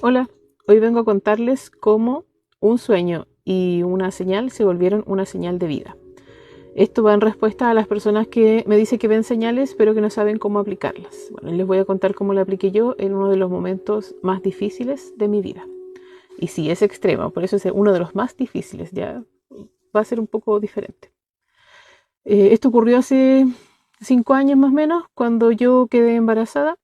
Hola, hoy vengo a contarles cómo un sueño y una señal se volvieron una señal de vida. Esto va en respuesta a las personas que me dicen que ven señales pero que no saben cómo aplicarlas. Bueno, les voy a contar cómo la apliqué yo en uno de los momentos más difíciles de mi vida. Y sí, es extremo, por eso es uno de los más difíciles, ya va a ser un poco diferente. Esto ocurrió hace 5 años más o menos, cuando yo quedé embarazada.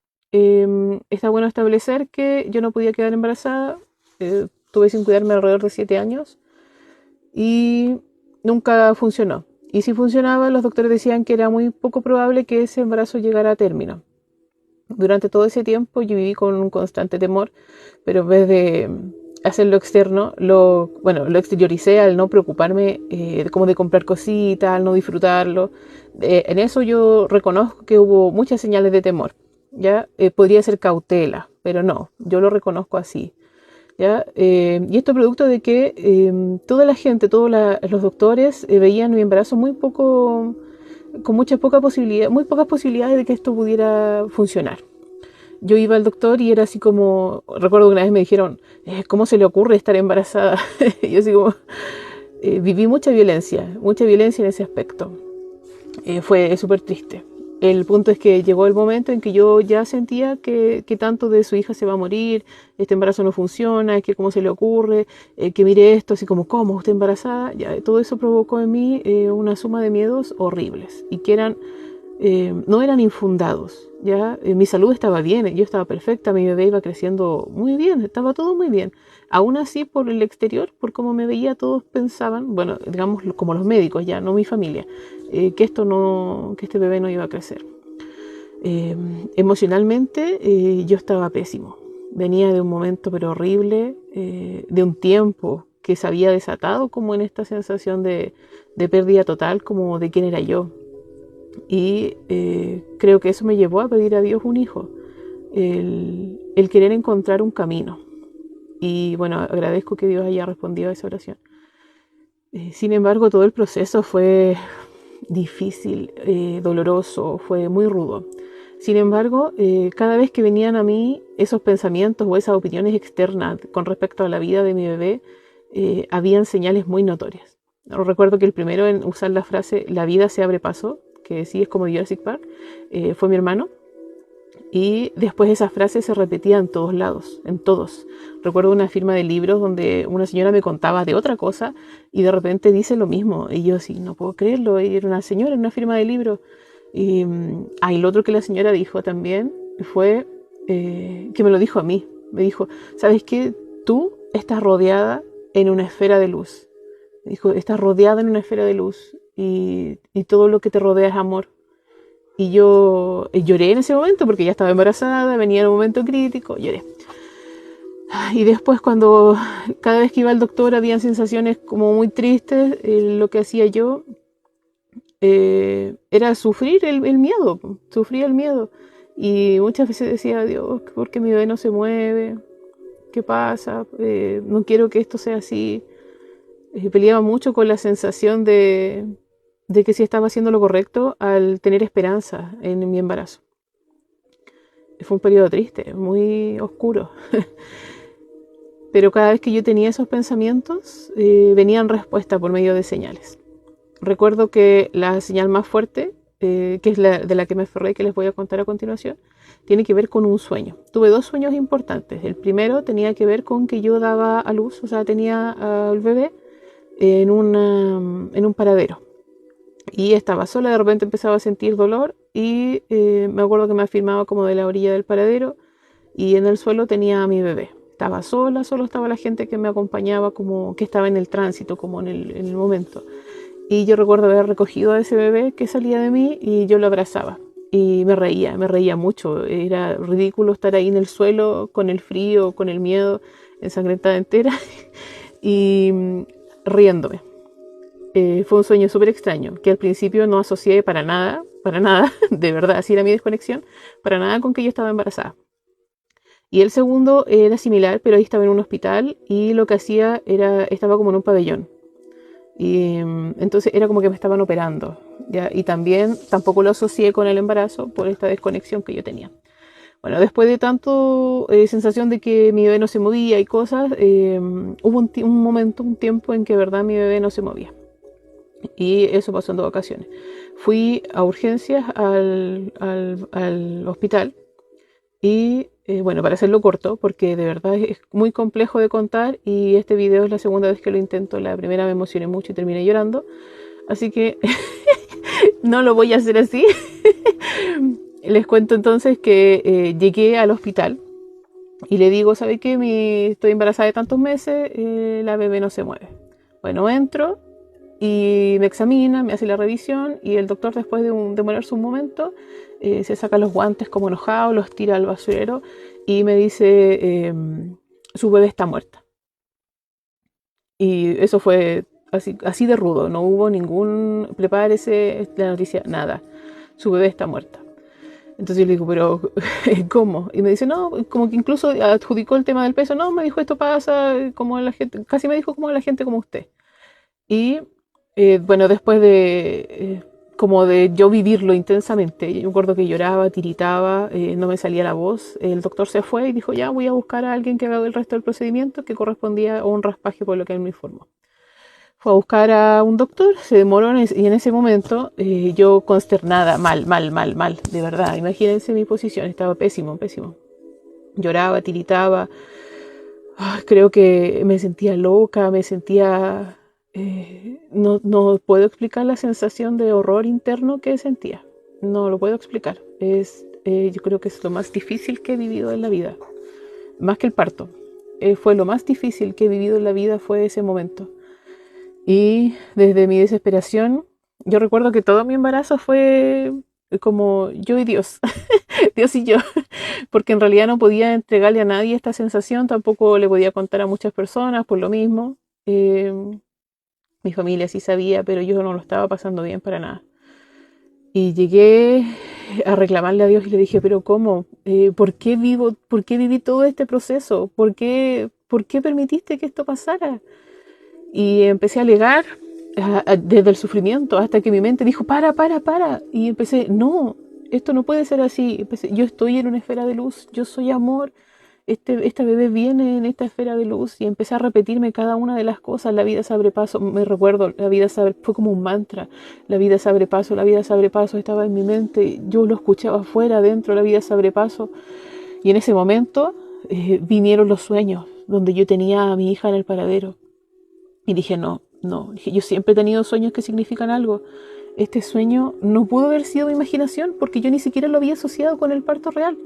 Está bueno establecer que yo no podía quedar embarazada. Tuve sin cuidarme alrededor de 7 años y nunca funcionó. Y si funcionaba, los doctores decían que era muy poco probable que ese embarazo llegara a término. Durante todo ese tiempo yo viví con un constante temor, pero en vez de hacerlo externo, lo exterioricé al no preocuparme como de comprar cositas, al no disfrutarlo. En eso yo reconozco que hubo muchas señales de temor. ¿Ya? Podría ser cautela, pero no, yo lo reconozco así. ¿Ya? Y esto es producto de que toda la gente, los doctores veían mi embarazo con muy pocas posibilidades de que esto pudiera funcionar. Yo iba al doctor y era así como, recuerdo que una vez me dijeron, ¿cómo se le ocurre estar embarazada? Y yo así como, viví mucha violencia en ese aspecto. Fue súper triste. El punto es que llegó el momento en que yo ya sentía que tanto de su hija se va a morir, este embarazo no funciona, que cómo se le ocurre, que mire esto, así como, ¿cómo? ¿Usted embarazada? Ya, todo eso provocó en mí una suma de miedos horribles y que no eran infundados. ¿Ya? Mi salud estaba bien, yo estaba perfecta, mi bebé iba creciendo muy bien, estaba todo muy bien. Aún así, por el exterior, por cómo me veía, todos pensaban, bueno, digamos como los médicos ya, no mi familia, que este bebé no iba a crecer. Eh, Emocionalmente yo estaba pésimo. Venía de un momento pero horrible, de un tiempo que se había desatado como en esta sensación de pérdida total, como de quién era yo. Y creo que eso me llevó a pedir a Dios un hijo, el querer encontrar un camino. Y bueno, agradezco que Dios haya respondido a esa oración. Sin embargo, todo el proceso fue difícil, doloroso, fue muy rudo. Sin embargo, cada vez que venían a mí esos pensamientos o esas opiniones externas con respecto a la vida de mi bebé, habían señales muy notorias. Recuerdo que el primero en usar la frase "la vida se abre paso", que sí es como Jurassic Park, fue mi hermano. Y después esa frase se repetía en todos lados, en todos. Recuerdo una firma de libros donde una señora me contaba de otra cosa y de repente dice lo mismo. Y yo así, no puedo creerlo, y era una señora en una firma de libros. Y lo otro que la señora dijo también fue que me lo dijo a mí. Me dijo, ¿sabes qué? Tú estás rodeada en una esfera de luz. Me dijo, estás rodeada en una esfera de luz y todo lo que te rodea es amor. Y yo lloré en ese momento porque ya estaba embarazada, venía en un momento crítico, lloré. Y después cada vez que iba al doctor había sensaciones como muy tristes, lo que hacía yo era sufrir el miedo, sufría el miedo. Y muchas veces decía, Dios, ¿por qué mi bebé no se mueve? ¿Qué pasa? No quiero que esto sea así. Peleaba mucho con la sensación de que sí estaba haciendo lo correcto al tener esperanza en mi embarazo. Fue un periodo triste, muy oscuro. Pero cada vez que yo tenía esos pensamientos, venían respuestas por medio de señales. Recuerdo que la señal más fuerte, que es la de la que me aferré, que les voy a contar a continuación, tiene que ver con un sueño. Tuve dos sueños importantes. El primero tenía que ver con que yo daba a luz, o sea, tenía al bebé en un paradero. Y estaba sola, de repente empezaba a sentir dolor y me acuerdo que me afirmaba como de la orilla del paradero y en el suelo tenía a mi bebé. Estaba sola, solo estaba la gente que me acompañaba, como que estaba en el tránsito, como en el momento. Y yo recuerdo haber recogido a ese bebé que salía de mí y yo lo abrazaba. Y me reía mucho. Era ridículo estar ahí en el suelo con el frío, con el miedo, ensangrentada entera y riéndome. Fue un sueño súper extraño, que al principio no asocié para nada, de verdad, así era mi desconexión, para nada con que yo estaba embarazada. Y el segundo era similar, pero ahí estaba en un hospital y lo que hacía estaba como en un pabellón. Y entonces era como que me estaban operando, ¿ya? Y también tampoco lo asocié con el embarazo por esta desconexión que yo tenía. Bueno, después de tanto sensación de que mi bebé no se movía y cosas, hubo un momento, un tiempo en que de verdad mi bebé no se movía. Y eso pasó en 2 ocasiones. Fui a urgencias al hospital y bueno, para hacerlo corto, porque de verdad es muy complejo de contar y este video es la segunda vez que lo intento. La primera me emocioné mucho y terminé llorando. Así que no lo voy a hacer así. Les cuento entonces que llegué al hospital y le digo, ¿sabe qué? Estoy embarazada de tantos meses, la bebé no se mueve. Bueno, entro y me examina, me hace la revisión y el doctor, después de demorarse un momento, se saca los guantes como enojado, los tira al basurero y me dice, su bebé está muerta. Y eso fue así de rudo, no hubo ningún, prepárese, la noticia, nada, su bebé está muerta. Entonces yo le digo, pero ¿cómo? Y me dice, no, como que incluso adjudicó el tema del peso, no, me dijo, esto pasa, como la gente, casi me dijo como la gente como usted. Y bueno, después como de yo vivirlo intensamente, yo me acuerdo que lloraba, tiritaba, no me salía la voz, el doctor se fue y dijo, ya voy a buscar a alguien que haga el resto del procedimiento, que correspondía a un raspaje por lo que él me informó. Fue a buscar a un doctor, se demoró y en ese momento yo consternada, mal, de verdad, imagínense mi posición, estaba pésimo, pésimo. Lloraba, tiritaba, creo que me sentía loca, me sentía... no puedo explicar la sensación de horror interno que sentía. No lo puedo explicar. Yo creo que es lo más difícil que he vivido en la vida. Más que el parto. Fue lo más difícil que he vivido en la vida, fue ese momento. Y desde mi desesperación, yo recuerdo que todo mi embarazo fue como yo y Dios, Dios y yo, porque en realidad no podía entregarle a nadie esta sensación, tampoco le podía contar a muchas personas por lo mismo. Eh, Mi familia sí sabía, pero yo no lo estaba pasando bien para nada. Y llegué a reclamarle a Dios y le dije, pero ¿cómo? ¿Por qué viví todo este proceso? ¿Por qué permitiste que esto pasara? Y empecé a alegar desde el sufrimiento hasta que mi mente dijo, para. Y empecé, no, esto no puede ser así. Yo estoy en una esfera de luz, yo soy amor. Esta bebé viene en esta esfera de luz y empecé a repetirme cada una de las cosas. La vida se abre paso, me recuerdo, fue como un mantra. La vida se abre paso, la vida se abre paso, estaba en mi mente. Yo lo escuchaba afuera, adentro, la vida se abre paso. Y en ese momento vinieron los sueños, donde yo tenía a mi hija en el paradero. Y dije, no, dije, yo siempre he tenido sueños que significan algo. Este sueño no pudo haber sido mi imaginación porque yo ni siquiera lo había asociado con el parto real.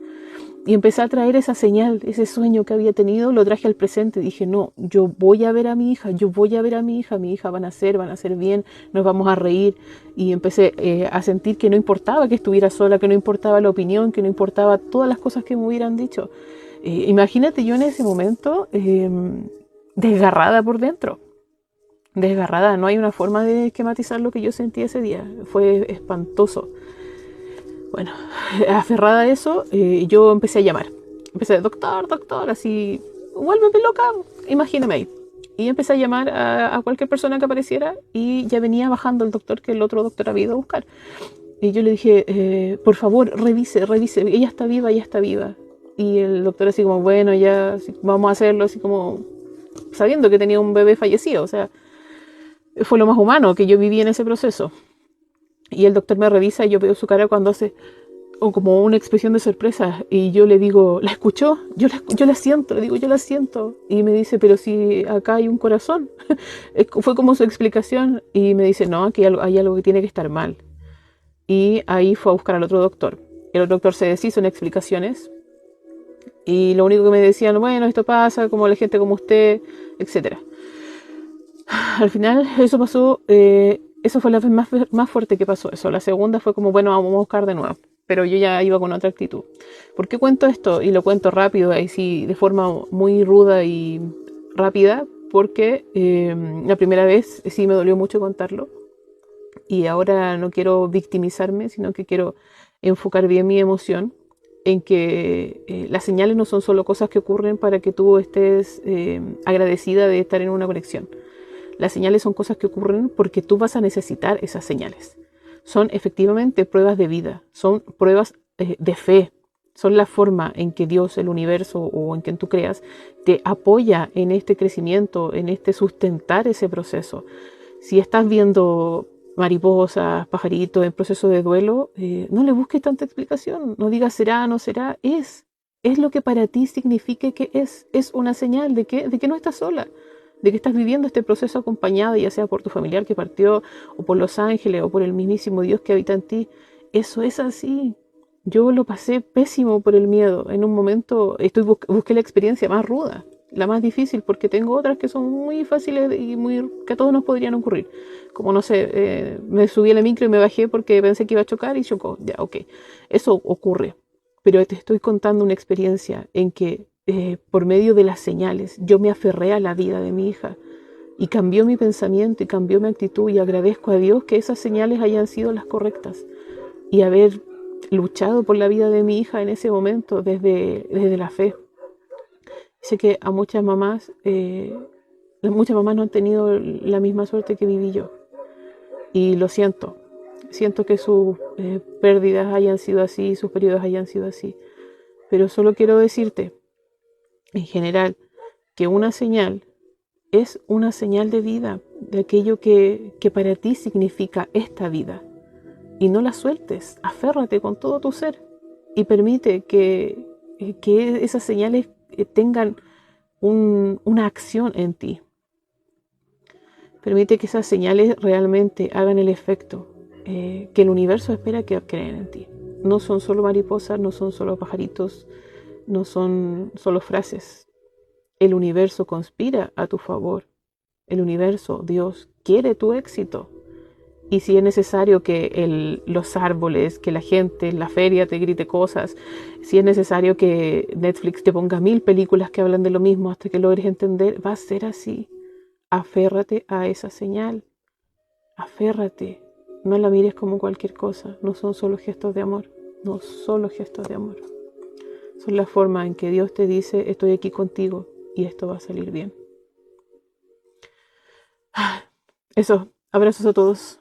Y empecé a traer esa señal, ese sueño que había tenido, lo traje al presente. Dije, no, yo voy a ver a mi hija, mi hija va a nacer bien, nos vamos a reír. Y empecé a sentir que no importaba que estuviera sola, que no importaba la opinión, que no importaba todas las cosas que me hubieran dicho. Imagínate yo en ese momento desgarrada por dentro. Desgarrada, no hay una forma de esquematizar lo que yo sentí ese día. Fue espantoso. Bueno, aferrada a eso, yo empecé a llamar. Empecé, doctor, así, vuélveme loca, imagíname ahí. Y empecé a llamar a cualquier persona que apareciera y ya venía bajando el doctor que el otro doctor había ido a buscar. Y yo le dije, por favor, revise, ella está viva. Y el doctor así como, bueno, ya vamos a hacerlo, así como sabiendo que tenía un bebé fallecido. O sea, fue lo más humano que yo viví en ese proceso. Y el doctor me revisa y yo veo su cara cuando hace como una expresión de sorpresa. Y yo le digo, ¿la escuchó? Yo la siento, le digo, yo la siento. Y me dice, pero si acá hay un corazón. Fue como su explicación. Y me dice, no, aquí hay algo que tiene que estar mal. Y ahí fue a buscar al otro doctor. El otro doctor se deshizo en explicaciones. Y lo único que me decían, bueno, esto pasa, como la gente como usted, etc. Al final eso pasó, eso fue la vez más fuerte que pasó eso. La segunda fue como, bueno, vamos a buscar de nuevo. Pero yo ya iba con otra actitud. ¿Por qué cuento esto? Y lo cuento rápido, ahí sí, de forma muy ruda y rápida, porque la primera vez sí me dolió mucho contarlo. Y ahora no quiero victimizarme, sino que quiero enfocar bien mi emoción en que las señales no son solo cosas que ocurren para que tú estés agradecida de estar en una conexión. Las señales son cosas que ocurren porque tú vas a necesitar esas señales. Son efectivamente pruebas de vida, son pruebas de fe, Son la forma en que Dios, el universo o en quien tú creas, te apoya en este crecimiento, en este sustentar ese proceso. Si estás viendo mariposas, pajaritos en proceso de duelo, no le busques tanta explicación. No digas será, no será, es. Es lo que para ti signifique que es. Es una señal de que no estás sola, de que estás viviendo este proceso acompañada, ya sea por tu familiar que partió, o por los ángeles, o por el mismísimo Dios que habita en ti. Eso es así. Yo lo pasé pésimo por el miedo. En un momento busqué la experiencia más ruda, la más difícil, porque tengo otras que son muy fáciles y que a todos nos podrían ocurrir. Como no sé, me subí a la micro y me bajé porque pensé que iba a chocar y chocó. Ya, ok. Eso ocurre. Pero te estoy contando una experiencia en que por medio de las señales yo me aferré a la vida de mi hija y cambió mi pensamiento y cambió mi actitud, y agradezco a Dios que esas señales hayan sido las correctas y haber luchado por la vida de mi hija en ese momento desde la fe. Sé que a muchas mamás no han tenido la misma suerte que viví yo, y lo siento. Siento que sus pérdidas hayan sido así, sus periodos hayan sido así, pero solo quiero decirte, en general, que una señal es una señal de vida, de aquello que para ti significa esta vida. Y no la sueltes, aférrate con todo tu ser y permite que esas señales tengan una acción en ti. Permite que esas señales realmente hagan el efecto que el universo espera que creen en ti. No son solo mariposas, no son solo pajaritos, no son solo frases. El universo conspira a tu favor. El universo, Dios, quiere tu éxito. Y si es necesario que los árboles, que la gente en la feria te grite cosas, si es necesario que Netflix te ponga 1000 películas que hablan de lo mismo hasta que logres entender, va a ser así. Aférrate a esa señal. Aférrate. No la mires como cualquier cosa. No son solo gestos de amor. No solo gestos de amor. Son la forma en que Dios te dice, estoy aquí contigo y esto va a salir bien. Eso. Abrazos a todos.